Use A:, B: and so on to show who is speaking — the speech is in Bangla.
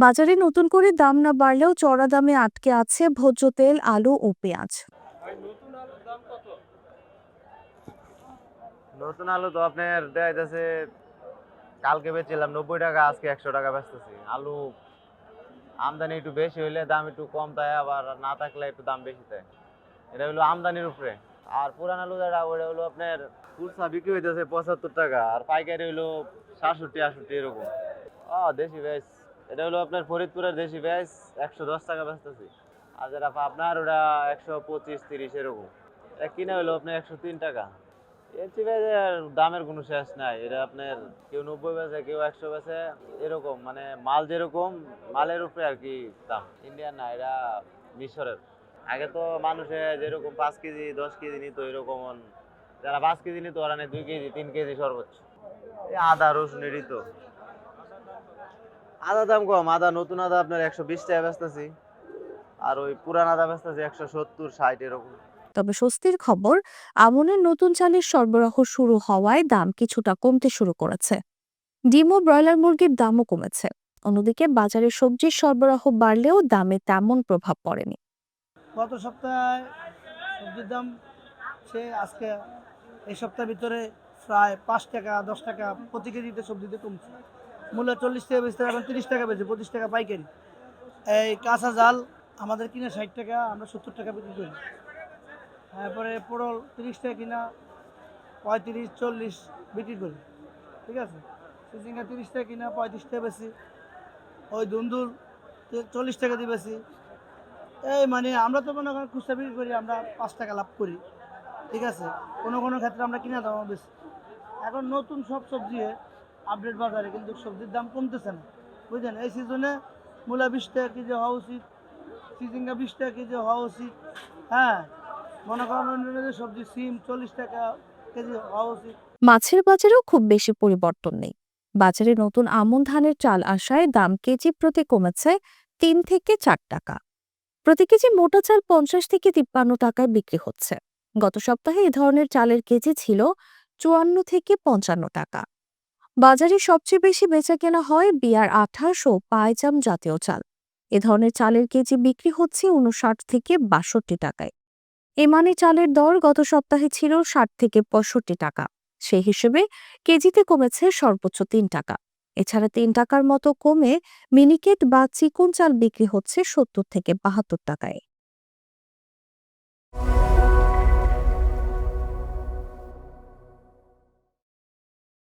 A: বাজারে নতুন করে দাম না বাড়লেও চড়া দামে আটকে আছে ভোজ্য তেল, আলু ও পেঁয়াজ।
B: নতুন আলু তো আপনার দেখা যাচ্ছে কালকে বেচছিলাম 90 টাকা, আজকে 100 টাকা বেচতেছি। আলু আমদানি একটু বেশি হইলে দাম একটু কম দেয়, আবার না থাকলে একটু দাম বেশি দেয়। এটা হলো আমদানির উপরে। আর পুরান আলু যেটা ওটা হলো আপনার খুচরা বিক্রি হইতেছে 75 টাকা, আর পাইকারি হইলো 67-68 এরকম। দেশি ভেজ, এটা হলো আপনার ফরিদপুরের দেশি ভেজ, 110 টাকা বেচতেছি। আর যেটা আপনার ওটা 125-30 এরকম। এটা কিনা হইলো আপনার 103 টাকা। এর চেয়ে দামের কোনো শেষ নাই। এটা আপনার কেউ 90 বেচে, কেউ 100 বেচে, এরকম মানে মাল যেরকম মালের উপরে আর কি দাম। ইন্ডিয়ান না, এটা মিশরের। আগে তো মানুষে যেরকম 5 কেজি 10 কেজি নিত, এরকম যারা 5 কেজি নিত ওরা নেয় 2 কেজি 3 কেজি সর্বোচ্চ। এই আদা রসুনেরই তো আদা দাম কম। আদা নতুন আদা আপনার 120 টাকা বেচতেছি, আর ওই পুরান আদা বেচতেছি 170-60 এরকম।
A: তবে স্বস্তির খবর, আমনের নতুন চালের সরবরাহ শুরু হওয়ায় দাম কিছুটা কমতে শুরু করেছে। ডিম ও ব্রয়লার মুরগির দামও কমেছে। অন্যদিকে বাজারে সবজির সরবরাহ বাড়লেও দামে তেমন প্রভাব পড়েনি।
C: গত সপ্তাহে সবজির দাম আজকে এই সপ্তাহের ভিতরে প্রায় 5 টাকা 10 টাকা প্রতি কেজিতে সবজিতে কমছে। মূল্য 40 টাকা বেচতে এখন 30 টাকা বেচে, 25 টাকা পাইকারি। এই কাঁচা জাল আমাদের কিনে 60 টাকা, আমরা 70 টাকা বিক্রি করি। তারপরে পটল 30 টাকা কিনা 35-40 বিক্রি করি। ঠিক আছে, চিচিঙ্গা 30 টাকা কিনা 35 টাকা বেশি। ওই দুন্দুল 40 টাকা দিয়ে বেশি। এই মানে আমরা তো মনে করেন খুচরা বিক্রি করি, আমরা 5 টাকা লাভ করি। ঠিক আছে, কোনো কোনো ক্ষেত্রে আমরা কিনা দাম বেশি। এখন নতুন সব সবজি আপডেট বাজারে, কিন্তু সবজির দাম কমতেছে না, বুঝলেন। এই সিজনে মূলা 20 টাকা কেজি হওয়া উচিত, চিচিঙ্গা 20 টাকা কেজি হওয়া উচিত। হ্যাঁ, মনে করেন অন্য যে সবজি সিম 40 টাকা কেজি হওয়া উচিত।
A: মাছের বাজারেও খুব বেশি পরিবর্তন নেই। বাজারে নতুন আমন ধানের চাল আসায় দাম কেজি প্রতি কমেছে 3 থেকে 4 টাকা। প্রতি কেজি মোটা চাল 50 থেকে 53 টাকায় বিক্রি হচ্ছে। গত সপ্তাহে এ ধরনের চালের কেজি ছিল 54 থেকে 55 টাকা। বাজারে সবচেয়ে বেশি বেচাকেনা হয় বিয়ার 28 ও পায়জাম জাতীয় চাল। এ ধরনের চালের কেজি বিক্রি হচ্ছে 59 থেকে 62 টাকায়। এমানি চালের দর গত সপ্তাহে ছিল 60 থেকে 65 টাকা। সেই হিসেবে কেজিতে কমেছে সর্বোচ্চ 3 টাকা। এছাড়া 3 টাকার মতো কমে মিনিকেট বা চিকন চাল বিক্রি হচ্ছে 70 থেকে 72 টাকায়।